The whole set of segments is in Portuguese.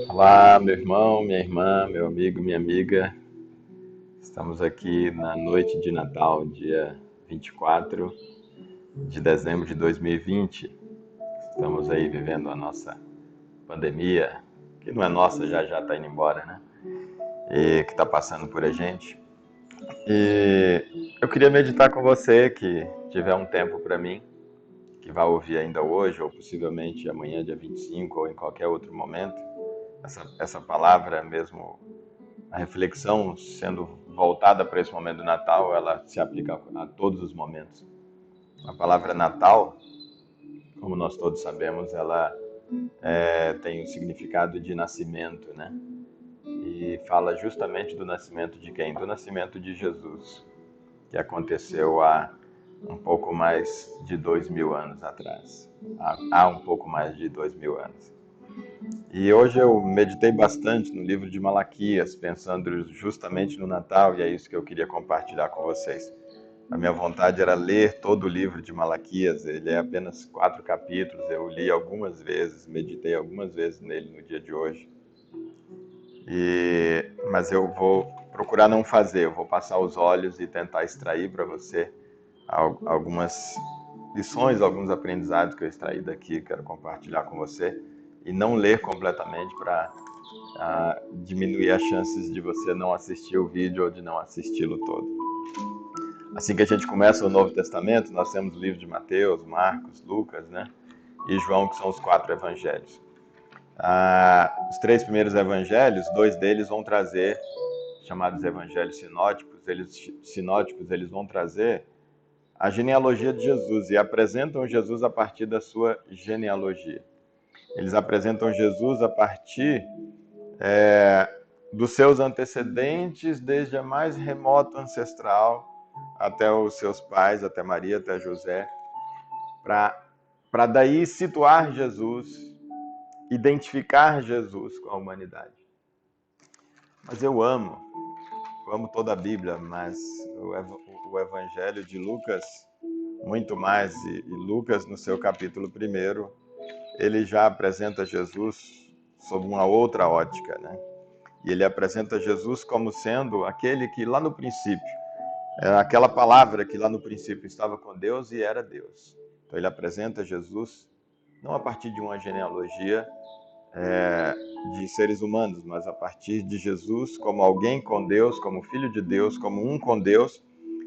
Olá, meu irmão, minha irmã, meu amigo, minha amiga. Estamos aqui na noite de Natal, dia 24 de dezembro de 2020. Estamos aí vivendo a nossa pandemia, que não é nossa, já já está indo embora, né? E que está passando por a gente. E eu queria meditar com você que tiver um tempo para mim, que vai ouvir ainda hoje, ou possivelmente amanhã, dia 25, ou em qualquer outro momento. Essa palavra mesmo. A reflexão, sendo voltada para esse momento do Natal, ela se aplica a todos os momentos. A palavra Natal, como nós todos sabemos, ela tem o significado de nascimento, né? E fala justamente do nascimento de quem? Do nascimento de Jesus, que aconteceu há um pouco mais de 2000 anos atrás. Há um pouco mais de 2000 anos. E hoje eu meditei bastante no livro de Malaquias, pensando justamente no Natal, e é isso que eu queria compartilhar com vocês. A minha vontade era ler todo o livro de Malaquias, ele é apenas 4 capítulos, eu li algumas vezes, meditei algumas vezes nele no dia de hoje. Mas eu vou procurar não fazer, eu vou passar os olhos e tentar extrair para você algumas lições, alguns aprendizados que eu extraí daqui, quero compartilhar com você, e não ler completamente para diminuir as chances de você não assistir o vídeo ou de não assisti-lo todo. Assim que a gente começa o Novo Testamento, nós temos o livro de Mateus, Marcos, Lucas, né? E João, que são os 4 evangelhos. Os 3 primeiros evangelhos, 2 deles vão trazer, chamados evangelhos sinóticos, eles vão trazer a genealogia de Jesus e apresentam Jesus a partir da sua genealogia. Eles apresentam Jesus a partir dos seus antecedentes, desde a mais remota ancestral até os seus pais, até Maria, até José, para daí situar Jesus, identificar Jesus com a humanidade. Mas eu amo toda a Bíblia, mas o Evangelho de Lucas, muito mais, e Lucas no seu capítulo 1, ele já apresenta Jesus sob uma outra ótica, né? E ele apresenta Jesus como sendo aquele que lá no princípio, aquela palavra que lá no princípio estava com Deus e era Deus. Então ele apresenta Jesus não a partir de uma genealogia de seres humanos, mas a partir de Jesus como alguém com Deus, como filho de Deus, como um com Deus,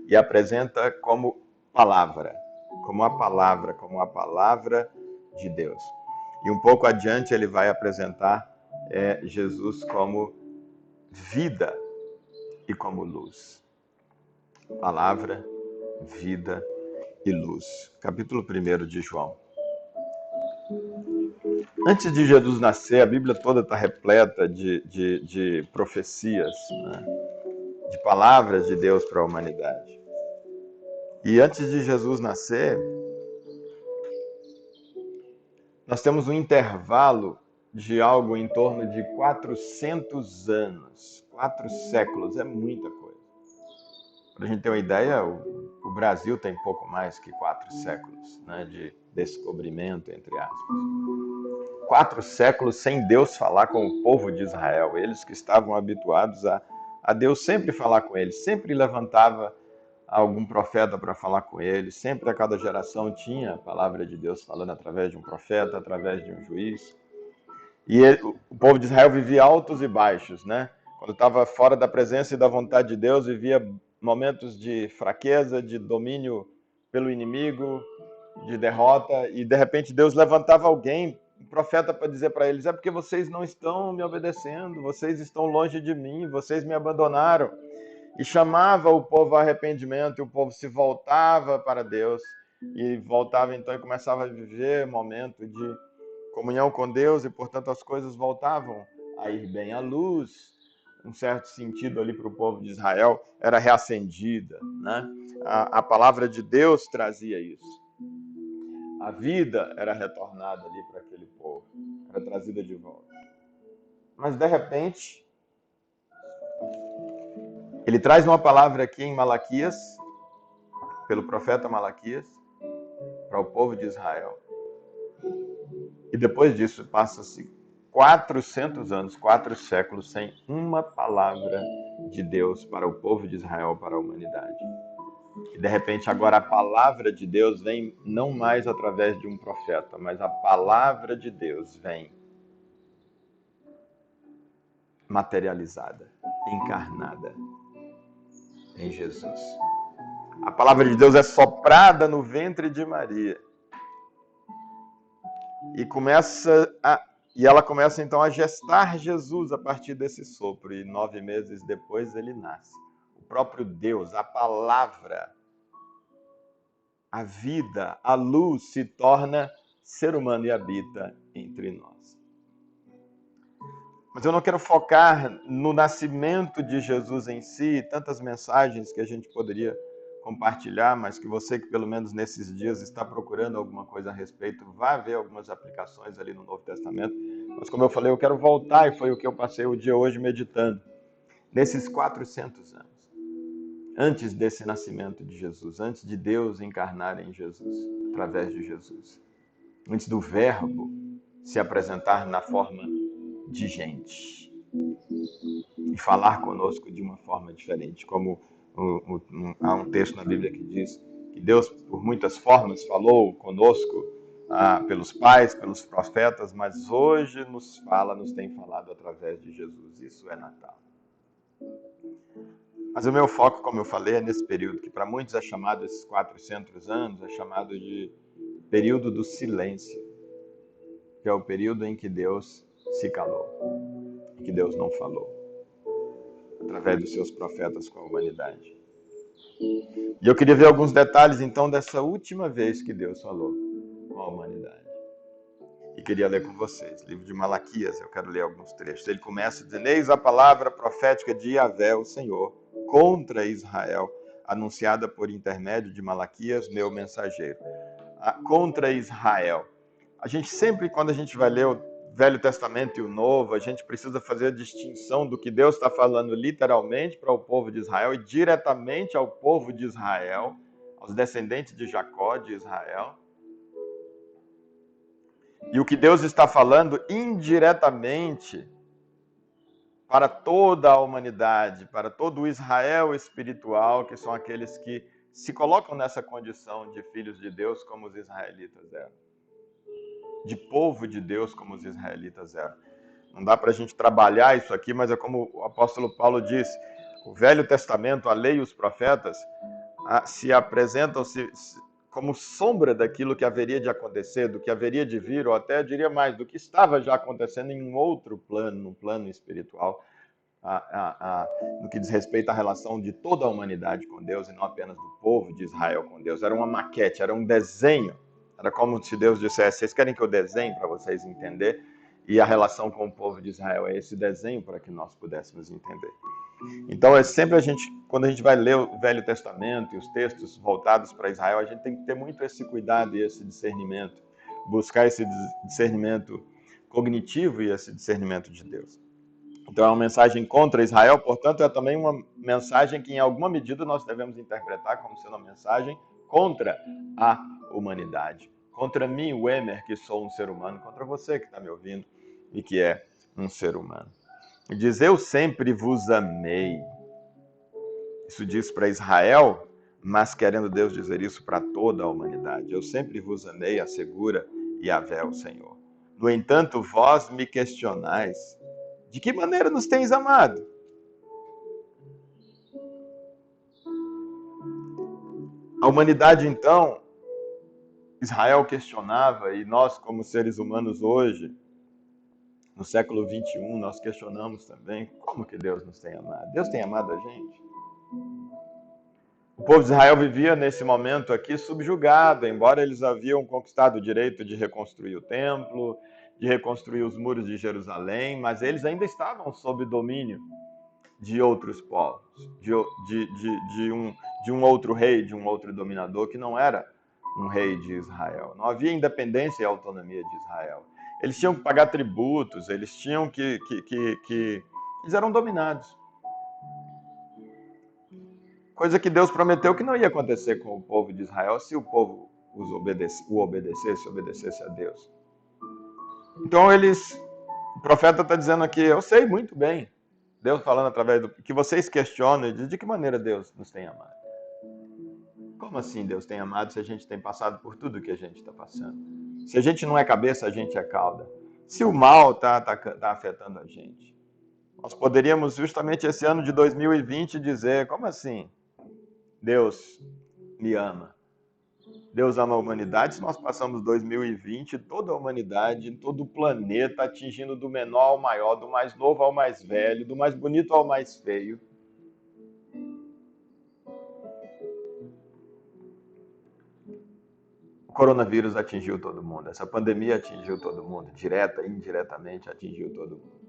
e apresenta como palavra, como a palavra de Deus. E um pouco adiante ele vai apresentar Jesus como vida e como luz. Palavra, vida e luz. Capítulo 1 de João. Antes de Jesus nascer, a Bíblia toda está repleta de profecias, né? De palavras de Deus para a humanidade. E antes de Jesus nascer, nós temos um intervalo de algo em torno de 400 anos. 4 séculos, é muita coisa. Para a gente ter uma ideia, o Brasil tem pouco mais que 4 séculos, né, de descobrimento, entre aspas. 4 séculos sem Deus falar com o povo de Israel. Eles que estavam habituados a Deus sempre falar com eles, sempre levantava algum profeta para falar com eles, sempre a cada geração tinha a palavra de Deus falando através de um profeta, através de um juiz. E o povo de Israel vivia altos e baixos, né? Quando estava fora da presença e da vontade de Deus, vivia momentos de fraqueza, de domínio pelo inimigo, de derrota, e de repente Deus levantava alguém, um profeta, para dizer para eles: é porque vocês não estão me obedecendo, vocês estão longe de mim, vocês me abandonaram. E chamava o povo ao arrependimento, e o povo se voltava para Deus, e voltava então e começava a viver um momento de comunhão com Deus, e portanto as coisas voltavam a ir bem. A luz, um certo sentido ali para o povo de Israel, era reacendida, né? A palavra de Deus trazia isso. A vida era retornada ali para aquele povo, era trazida de volta. Mas de repente, ele traz uma palavra aqui em Malaquias, pelo profeta Malaquias, para o povo de Israel. E depois disso passa-se 400 anos, 4 séculos, sem uma palavra de Deus para o povo de Israel, para a humanidade. E de repente agora a palavra de Deus vem não mais através de um profeta, mas a palavra de Deus vem materializada, encarnada em Jesus. A palavra de Deus é soprada no ventre de Maria. E ela começa então a gestar Jesus a partir desse sopro. E 9 meses depois ele nasce. O próprio Deus, a palavra, a vida, a luz se torna ser humano e habita entre nós. Mas eu não quero focar no nascimento de Jesus em si, tantas mensagens que a gente poderia compartilhar, mas que você que pelo menos nesses dias está procurando alguma coisa a respeito, vai ver algumas aplicações ali no Novo Testamento. Mas como eu falei, eu quero voltar, e foi o que eu passei o dia hoje meditando. Nesses 400 anos, antes desse nascimento de Jesus, antes de Deus encarnar em Jesus, através de Jesus, antes do Verbo se apresentar na forma de gente e falar conosco de uma forma diferente, como há um texto na Bíblia que diz que Deus por muitas formas falou conosco, pelos pais, pelos profetas, mas hoje nos tem falado através de Jesus. Isso é Natal. Mas o meu foco, como eu falei, é nesse período que para muitos é chamado, esses 400 anos, é chamado de período do silêncio, que é o período em que Deus se calou, que Deus não falou, através dos seus profetas com a humanidade. E eu queria ver alguns detalhes, então, dessa última vez que Deus falou com a humanidade. E queria ler com vocês, livro de Malaquias, eu quero ler alguns trechos. Ele começa dizendo: eis a palavra profética de Yahvé, o Senhor, contra Israel, anunciada por intermédio de Malaquias, meu mensageiro. Contra Israel. A gente sempre, quando a gente vai ler o Velho Testamento e o Novo, a gente precisa fazer a distinção do que Deus está falando literalmente para o povo de Israel e diretamente ao povo de Israel, aos descendentes de Jacó, de Israel. E o que Deus está falando indiretamente para toda a humanidade, para todo o Israel espiritual, que são aqueles que se colocam nessa condição de filhos de Deus, como os israelitas eram. De povo de Deus, como os israelitas eram. Não dá para a gente trabalhar isso aqui, mas é como o apóstolo Paulo disse, o Velho Testamento, a lei e os profetas se apresentam como sombra daquilo que haveria de acontecer, do que haveria de vir, ou até diria mais, do que estava já acontecendo em um outro plano, no plano espiritual, no que diz respeito à relação de toda a humanidade com Deus e não apenas do povo de Israel com Deus. Era uma maquete, era um desenho. Era como se Deus dissesse: vocês querem que eu desenhe para vocês entenderem? E a relação com o povo de Israel é esse desenho para que nós pudéssemos entender. Então, é sempre quando a gente vai ler o Velho Testamento e os textos voltados para Israel, a gente tem que ter muito esse cuidado e esse discernimento, buscar esse discernimento cognitivo e esse discernimento de Deus. Então, é uma mensagem contra Israel, portanto, é também uma mensagem que, em alguma medida, nós devemos interpretar como sendo uma mensagem contra a humanidade. Contra mim, o Emer, que sou um ser humano, contra você que está me ouvindo e que é um ser humano. E diz: eu sempre vos amei. Isso diz para Israel, mas querendo Deus dizer isso para toda a humanidade. Eu sempre vos amei, assegura Yahvé, o Senhor. No entanto, vós me questionais: de que maneira nos tens amado? A humanidade, então, Israel questionava, e nós, como seres humanos hoje, no século 21, nós questionamos também como que Deus nos tem amado. Deus tem amado a gente? O povo de Israel vivia nesse momento aqui subjugado, embora eles haviam conquistado o direito de reconstruir o templo, de reconstruir os muros de Jerusalém, mas eles ainda estavam sob domínio de outros povos, de um outro rei, de um outro dominador que não era um rei de Israel. Não havia independência e autonomia de Israel. Eles tinham que pagar tributos, eles tinham eles eram dominados. Coisa que Deus prometeu que não ia acontecer com o povo de Israel se o povo o obedecesse a Deus. Então eles profeta está dizendo aqui, eu sei muito bem, Deus falando através do que vocês questionam, de que maneira Deus nos tem amado. Como assim Deus tem amado se a gente tem passado por tudo que a gente está passando? Se a gente não é cabeça, a gente é cauda. Se o mal está afetando a gente. Nós poderíamos justamente esse ano de 2020 dizer, como assim? Deus me ama. Deus ama a humanidade. Se nós passamos 2020, toda a humanidade, todo o planeta, atingindo do menor ao maior, do mais novo ao mais velho, do mais bonito ao mais feio. O coronavírus atingiu todo mundo. Essa pandemia atingiu todo mundo. Direta e indiretamente atingiu todo mundo.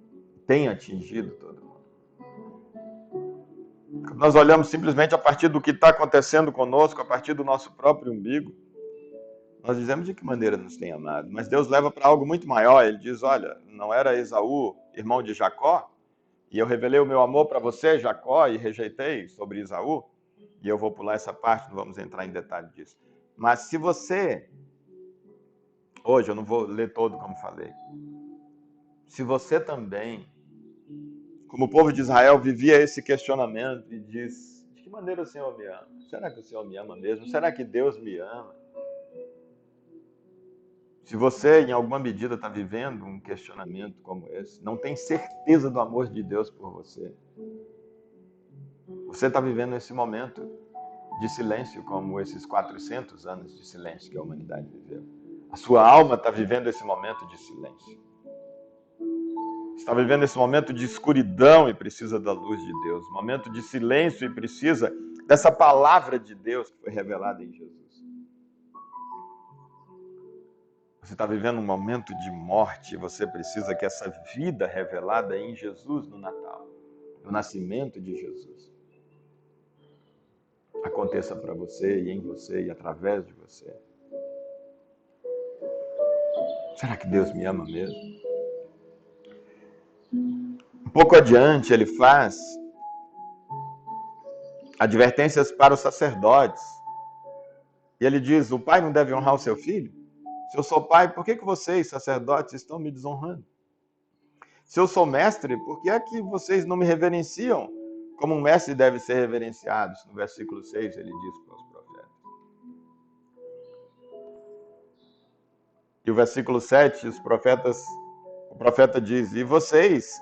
Tem atingido todo mundo. Nós olhamos simplesmente a partir do que está acontecendo conosco, a partir do nosso próprio umbigo. Nós dizemos de que maneira nos tem amado, mas Deus leva para algo muito maior. Ele diz, olha, não era Esaú, irmão de Jacó, e eu revelei o meu amor para você, Jacó, e rejeitei sobre Esaú, e eu vou pular essa parte, não vamos entrar em detalhe disso. Mas se você, hoje eu não vou ler todo como falei, se você também, como o povo de Israel, vivia esse questionamento e diz, de que maneira o Senhor me ama? Será que o Senhor me ama mesmo? Será que Deus me ama? Se você, em alguma medida, está vivendo um questionamento como esse, não tem certeza do amor de Deus por você, você está vivendo esse momento de silêncio, como esses 400 anos de silêncio que a humanidade viveu. A sua alma está vivendo esse momento de silêncio. Está vivendo esse momento de escuridão e precisa da luz de Deus. Momento de silêncio e precisa dessa palavra de Deus que foi revelada em Jesus. Você está vivendo um momento de morte, você precisa que essa vida revelada em Jesus no Natal, no nascimento de Jesus, aconteça para você e em você e através de você. Será que Deus me ama mesmo? Um pouco adiante ele faz advertências para os sacerdotes. E ele diz, o pai não deve honrar o seu filho? Se eu sou pai, por que vocês, sacerdotes, estão me desonrando? Se eu sou mestre, por que é que vocês não me reverenciam como um mestre deve ser reverenciado? No versículo 6 ele diz para os profetas. E o versículo 7, o profeta diz, e vocês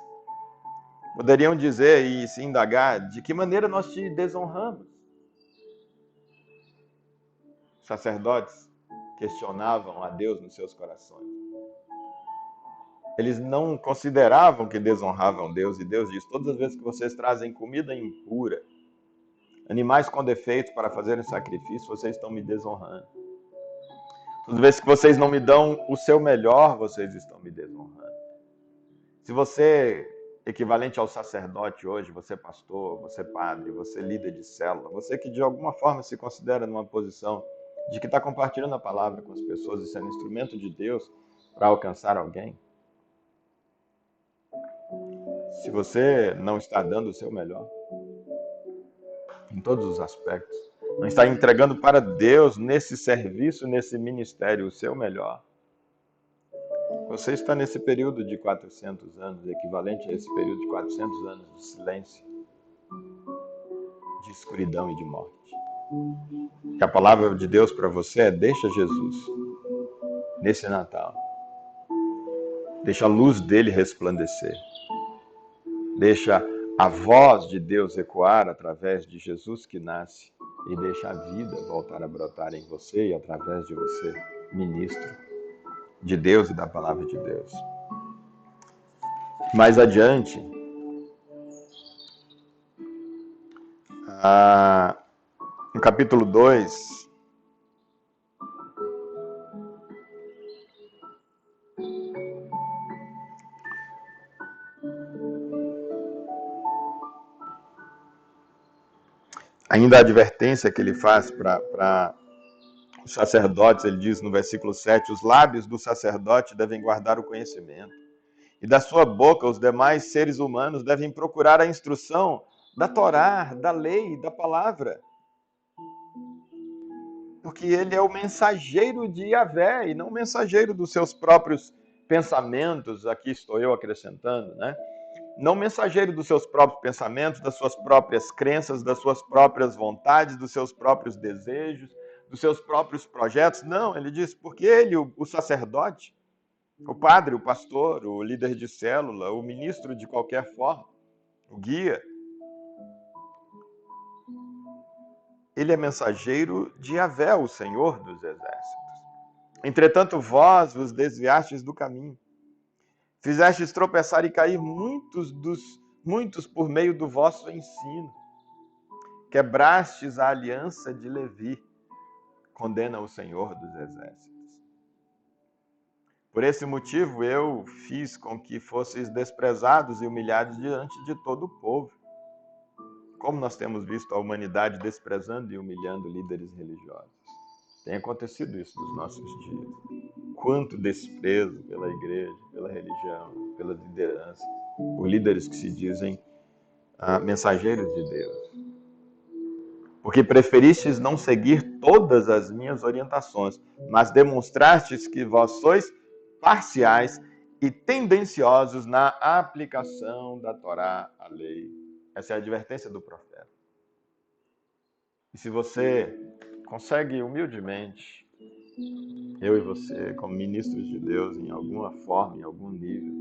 poderiam dizer e se indagar, de que maneira nós te desonramos? Os sacerdotes questionavam a Deus nos seus corações. Eles não consideravam que desonravam Deus, e Deus diz, todas as vezes que vocês trazem comida impura, animais com defeitos para fazerem sacrifício, vocês estão me desonrando. Todas as vezes que vocês não me dão o seu melhor, vocês estão me desonrando. Se você, equivalente ao sacerdote hoje, você pastor, você padre, você líder de célula, você que de alguma forma se considera numa posição de que está compartilhando a palavra com as pessoas e sendo instrumento de Deus para alcançar alguém, se você não está dando o seu melhor, em todos os aspectos, não está entregando para Deus nesse serviço, nesse ministério, o seu melhor, você está nesse período de 400 anos, equivalente a esse período de 400 anos de silêncio, de escuridão e de morte. Que a palavra de Deus para você é, deixa Jesus nesse Natal. Deixa a luz dele resplandecer. Deixa a voz de Deus ecoar através de Jesus que nasce e deixa a vida voltar a brotar em você e através de você, ministro de Deus e da palavra de Deus. Mais adiante, no capítulo 2, ainda a advertência que ele faz para os sacerdotes, ele diz no versículo 7, os lábios do sacerdote devem guardar o conhecimento, e da sua boca os demais seres humanos devem procurar a instrução da Torá, da lei, da palavra. Porque ele é o mensageiro de Yahvé e não o mensageiro dos seus próprios pensamentos, aqui estou eu acrescentando, né? Não mensageiro dos seus próprios pensamentos, das suas próprias crenças, das suas próprias vontades, dos seus próprios desejos, dos seus próprios projetos. Não, ele diz, porque ele, o sacerdote, o padre, o pastor, o líder de célula, o ministro de qualquer forma, o guia, ele é mensageiro de Yahvé, o Senhor dos exércitos. Entretanto, vós vos desviastes do caminho. Fizestes tropeçar e cair muitos por meio do vosso ensino. Quebrastes a aliança de Levi, condena o Senhor dos exércitos. Por esse motivo eu fiz com que fosseis desprezados e humilhados diante de todo o povo. Como nós temos visto a humanidade desprezando e humilhando líderes religiosos. Tem acontecido isso nos nossos dias. Quanto desprezo pela igreja, pela religião, pela liderança, por líderes que se dizem mensageiros de Deus. Porque preferistes não seguir todas as minhas orientações, mas demonstrastes que vós sois parciais e tendenciosos na aplicação da Torá à lei. Essa é a advertência do profeta. E se você consegue humildemente, eu e você, como ministros de Deus, em alguma forma, em algum nível,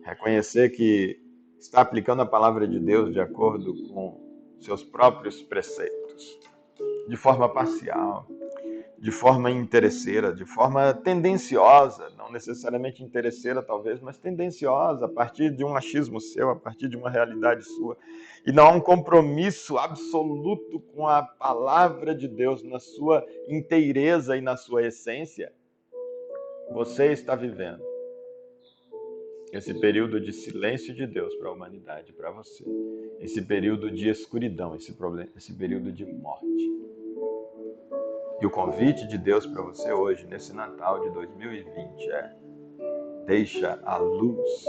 reconhecer que está aplicando a palavra de Deus de acordo com seus próprios preceitos, de forma parcial, de forma interesseira, de forma tendenciosa, não necessariamente interesseira talvez, mas tendenciosa, a partir de um achismo seu, a partir de uma realidade sua. E não há um compromisso absoluto com a palavra de Deus na sua inteireza e na sua essência. Você está vivendo esse período de silêncio de Deus para a humanidade, para você. Esse período de escuridão, esse período de morte. E o convite de Deus para você hoje, nesse Natal de 2020, é: deixa a luz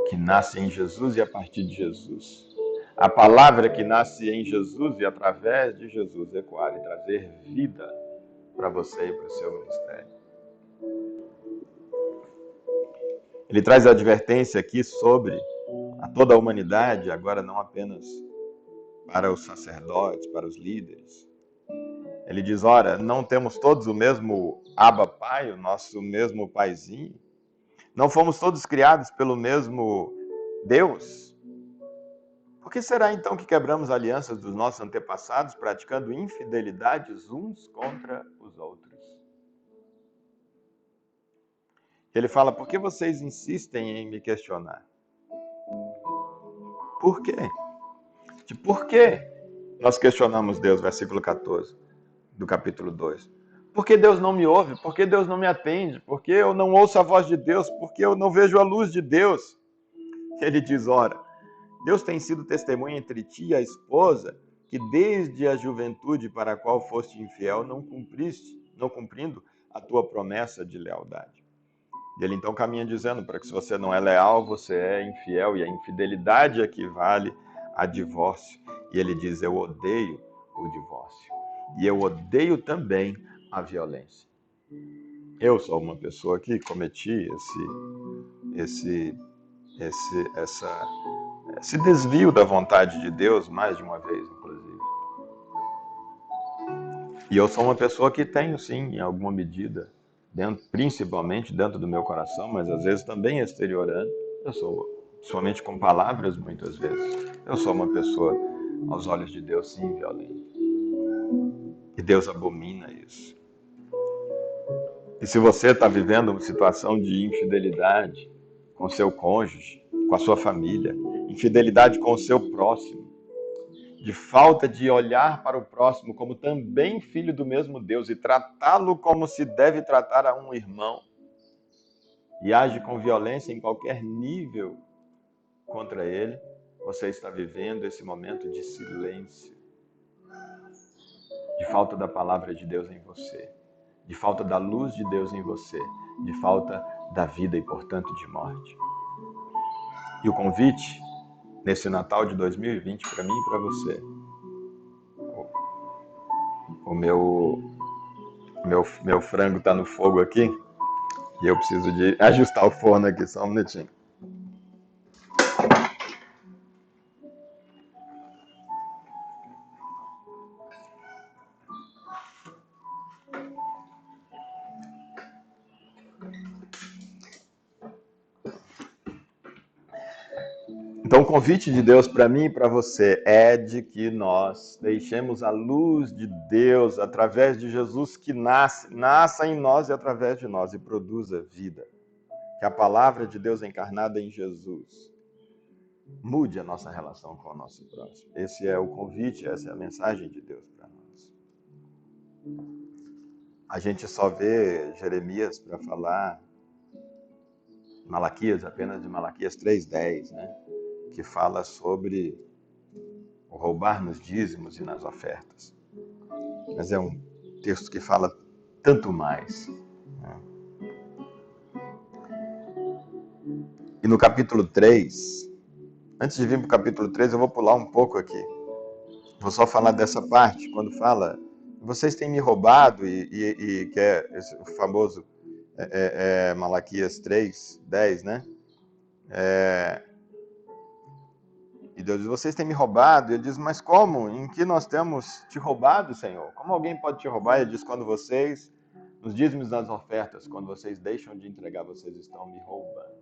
que nasce em Jesus e a partir de Jesus, a palavra que nasce em Jesus e através de Jesus ecoar e trazer vida para você e para o seu ministério. Ele traz a advertência aqui sobre a toda a humanidade, agora não apenas para os sacerdotes, para os líderes. Ele diz, ora, não temos todos o mesmo Abba Pai, o nosso mesmo paizinho? Não fomos todos criados pelo mesmo Deus? Por que será então que quebramos alianças dos nossos antepassados, praticando infidelidades uns contra os outros? Ele fala, por que vocês insistem em me questionar? Por quê? Por que nós questionamos Deus, versículo 14 do capítulo 2? Por que Deus não me ouve? Por que Deus não me atende? Por que eu não ouço a voz de Deus? Por que eu não vejo a luz de Deus? Ele diz, ora, Deus tem sido testemunha entre ti e a esposa, que desde a juventude para a qual foste infiel, não cumprindo a tua promessa de lealdade. E ele então caminha dizendo, para que se você não é leal, você é infiel, e a infidelidade equivale a divórcio. E ele diz, eu odeio o divórcio. E eu odeio também a violência. Eu sou uma pessoa que cometi esse desvio da vontade de Deus mais de uma vez, inclusive. E eu sou uma pessoa que tenho, sim, em alguma medida, principalmente dentro do meu coração, mas às vezes também exteriorando. Eu sou, somente com palavras, muitas vezes, eu sou uma pessoa, aos olhos de Deus, sim, violenta. E Deus abomina isso. E se você está vivendo uma situação de infidelidade com seu cônjuge, com a sua família, infidelidade com o seu próximo, de falta de olhar para o próximo como também filho do mesmo Deus e tratá-lo como se deve tratar a um irmão, e age com violência em qualquer nível contra ele, você está vivendo esse momento de silêncio, de falta da palavra de Deus em você, de falta da luz de Deus em você, de falta da vida e, portanto, de morte. E o convite, nesse Natal de 2020, para mim e para você, Meu frango está no fogo aqui e eu preciso de ajustar o forno aqui, só um minutinho. Então, o convite de Deus para mim e para você é de que nós deixemos a luz de Deus através de Jesus que nasça em nós e através de nós e produza vida. Que a palavra de Deus encarnada em Jesus mude a nossa relação com o nosso próximo. Esse é o convite, essa é a mensagem de Deus para nós. A gente só vê Jeremias para falar Malaquias, apenas de Malaquias 3:10, né? Que fala sobre o roubar nos dízimos e nas ofertas. Mas é um texto que fala tanto mais. Né? E no capítulo 3, antes de vir para o capítulo 3, eu vou pular um pouco aqui. Vou só falar dessa parte, quando fala, vocês têm me roubado, e que é esse, o famoso Malaquias 3:10, né? E Deus diz, vocês têm me roubado. E ele diz, mas como? Em que nós temos te roubado, Senhor? Como alguém pode te roubar? Ele diz, quando vocês, nos dízimos das ofertas, quando vocês deixam de entregar, vocês estão me roubando.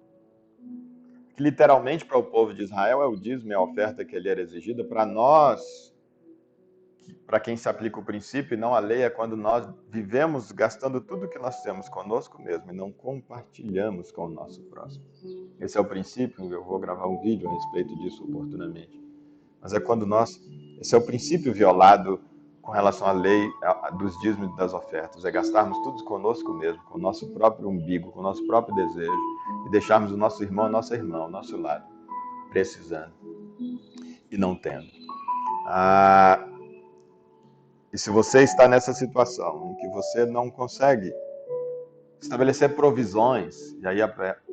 Que literalmente para o povo de Israel é o dízimo e a oferta que ele era exigida. Para nós, para quem se aplica o princípio e não a lei, é quando nós vivemos gastando tudo que nós temos conosco mesmo e não compartilhamos com o nosso próximo. Esse é o princípio, eu vou gravar um vídeo a respeito disso oportunamente. Mas é quando esse é o princípio violado com relação à lei dos dízimos e das ofertas, é gastarmos tudo conosco mesmo, com o nosso próprio umbigo, com o nosso próprio desejo, e deixarmos o nosso irmão, a nossa irmã, ao nosso lado, precisando e não tendo. E se você está nessa situação em que você não consegue estabelecer provisões, e aí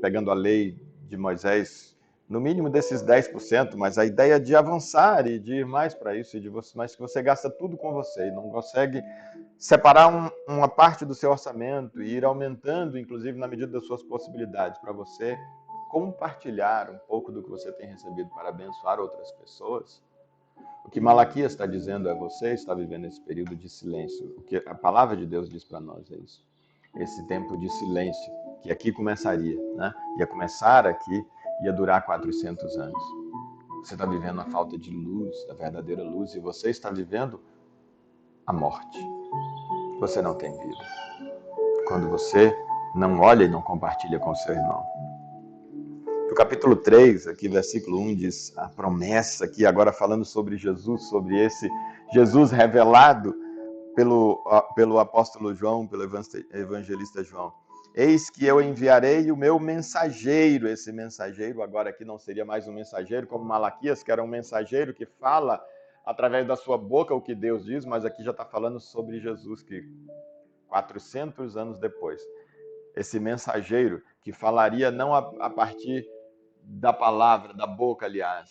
pegando a lei de Moisés, no mínimo desses 10%, mas a ideia de avançar e de ir mais para isso, mas que você gasta tudo com você e não consegue separar uma parte do seu orçamento e ir aumentando, inclusive na medida das suas possibilidades, para você compartilhar um pouco do que você tem recebido para abençoar outras pessoas. O que Malaquias está dizendo é você está vivendo esse período de silêncio. O que a palavra de Deus diz para nós é isso. Esse tempo de silêncio, que aqui começaria, né? Ia começar aqui, ia durar 400 anos. Você está vivendo a falta de luz, a verdadeira luz, e você está vivendo a morte. Você não tem vida. Quando você não olha e não compartilha com o seu irmão. O capítulo 3, aqui, versículo 1, diz a promessa aqui, agora falando sobre Jesus, sobre esse Jesus revelado pelo apóstolo João, pelo evangelista João. Eis que eu enviarei o meu mensageiro. Esse mensageiro agora aqui não seria mais um mensageiro como Malaquias, que era um mensageiro que fala através da sua boca o que Deus diz, mas aqui já está falando sobre Jesus, que 400 anos depois, esse mensageiro que falaria não a partir da palavra, da boca, aliás,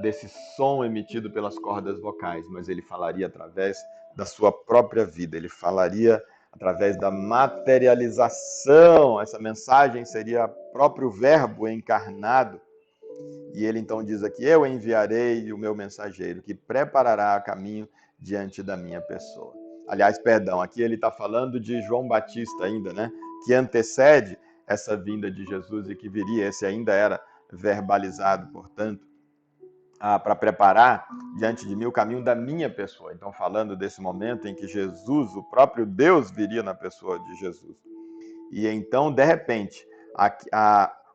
desse som emitido pelas cordas vocais, mas ele falaria através da sua própria vida, ele falaria através da materialização. Essa mensagem seria o próprio verbo encarnado. E ele então diz aqui, eu enviarei o meu mensageiro, que preparará caminho diante da minha pessoa. Aliás, perdão, aqui ele está falando de João Batista ainda, né? Que antecede essa vinda de Jesus e que viria, esse ainda era verbalizado, portanto, para preparar diante de mim o caminho da minha pessoa. Então, falando desse momento em que Jesus, o próprio Deus, viria na pessoa de Jesus. E então, de repente,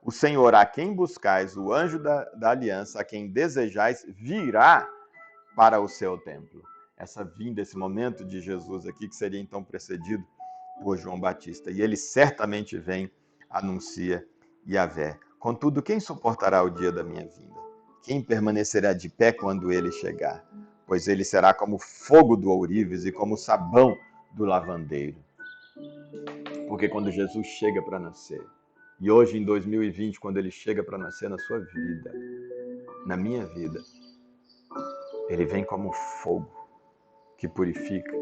o Senhor, a quem buscais, o anjo da aliança, a quem desejais, virá para o seu templo. Essa vinda, esse momento de Jesus aqui, que seria então precedido por João Batista. E ele certamente vem, anuncia Yahvé. Contudo, quem suportará o dia da minha vinda? Quem permanecerá de pé quando ele chegar? Pois ele será como fogo do ourives e como sabão do lavandeiro. Porque quando Jesus chega para nascer, e hoje em 2020, quando ele chega para nascer na sua vida, na minha vida, ele vem como fogo que purifica.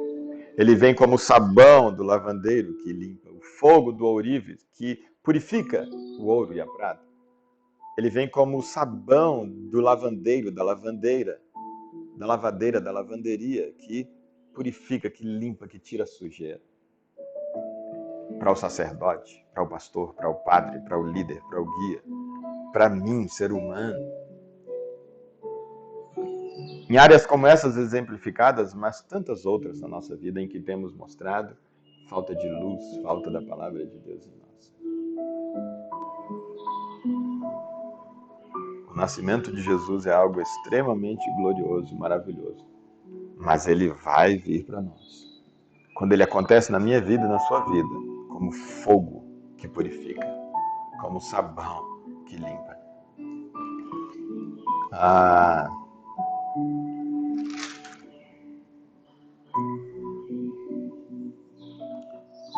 Ele vem como o sabão do lavandeiro que limpa, o fogo do ourives que purifica o ouro e a prata. Ele vem como o sabão do lavandeiro, da lavandeira, da lavanderia que purifica, que limpa, que tira a sujeira. Para o sacerdote, para o pastor, para o padre, para o líder, para o guia, para mim, ser humano. Em áreas como essas exemplificadas, mas tantas outras na nossa vida em que temos mostrado falta de luz, falta da palavra de Deus em nós. O nascimento de Jesus é algo extremamente glorioso, maravilhoso, mas ele vai vir para nós. Quando ele acontece na minha vida e na sua vida, como fogo que purifica, como sabão que limpa.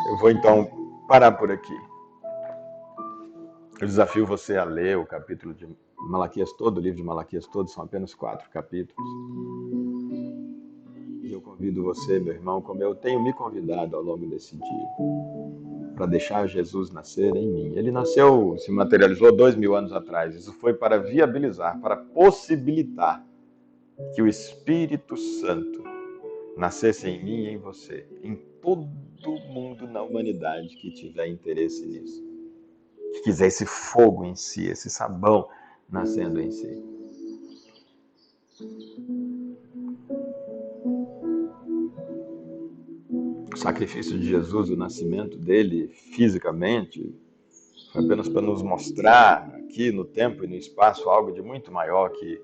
Eu vou então parar por aqui. Eu desafio você a ler o capítulo de Malaquias todo, o livro de Malaquias todo, são apenas 4 capítulos. E eu convido você, meu irmão, como eu tenho me convidado ao longo desse dia, para deixar Jesus nascer em mim. Ele nasceu, se materializou 2000 anos atrás. Isso foi para viabilizar, para possibilitar que o Espírito Santo nascesse em mim e em você, em todo mundo na humanidade que tiver interesse nisso, que quiser esse fogo em si, esse sabão nascendo em si. O sacrifício de Jesus, o nascimento dele fisicamente, foi apenas para nos mostrar aqui no tempo e no espaço algo de muito maior que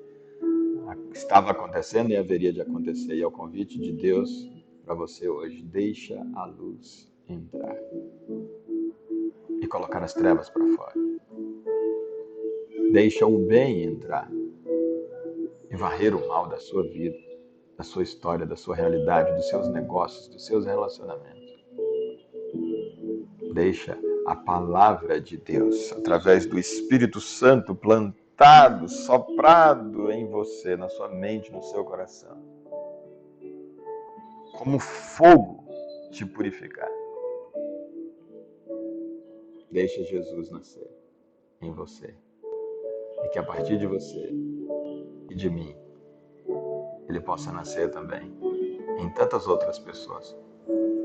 estava acontecendo e haveria de acontecer. E é o convite de Deus para você hoje: deixa a luz entrar e colocar as trevas para fora. Deixa o bem entrar e varrer o mal da sua vida, da sua história, da sua realidade, dos seus negócios, dos seus relacionamentos. Deixa a palavra de Deus, através do Espírito Santo plantado, soprado em você, na sua mente, no seu coração, como fogo, te purificar. Deixa Jesus nascer em você. E que a partir de você e de mim, ele possa nascer também em tantas outras pessoas,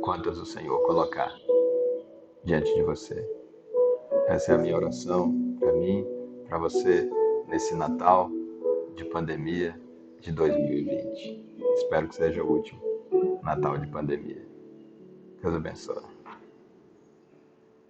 quantas o Senhor colocar diante de você. Essa é a minha oração para mim, para você, nesse Natal de pandemia de 2020. Espero que seja o último Natal de pandemia. Deus abençoe.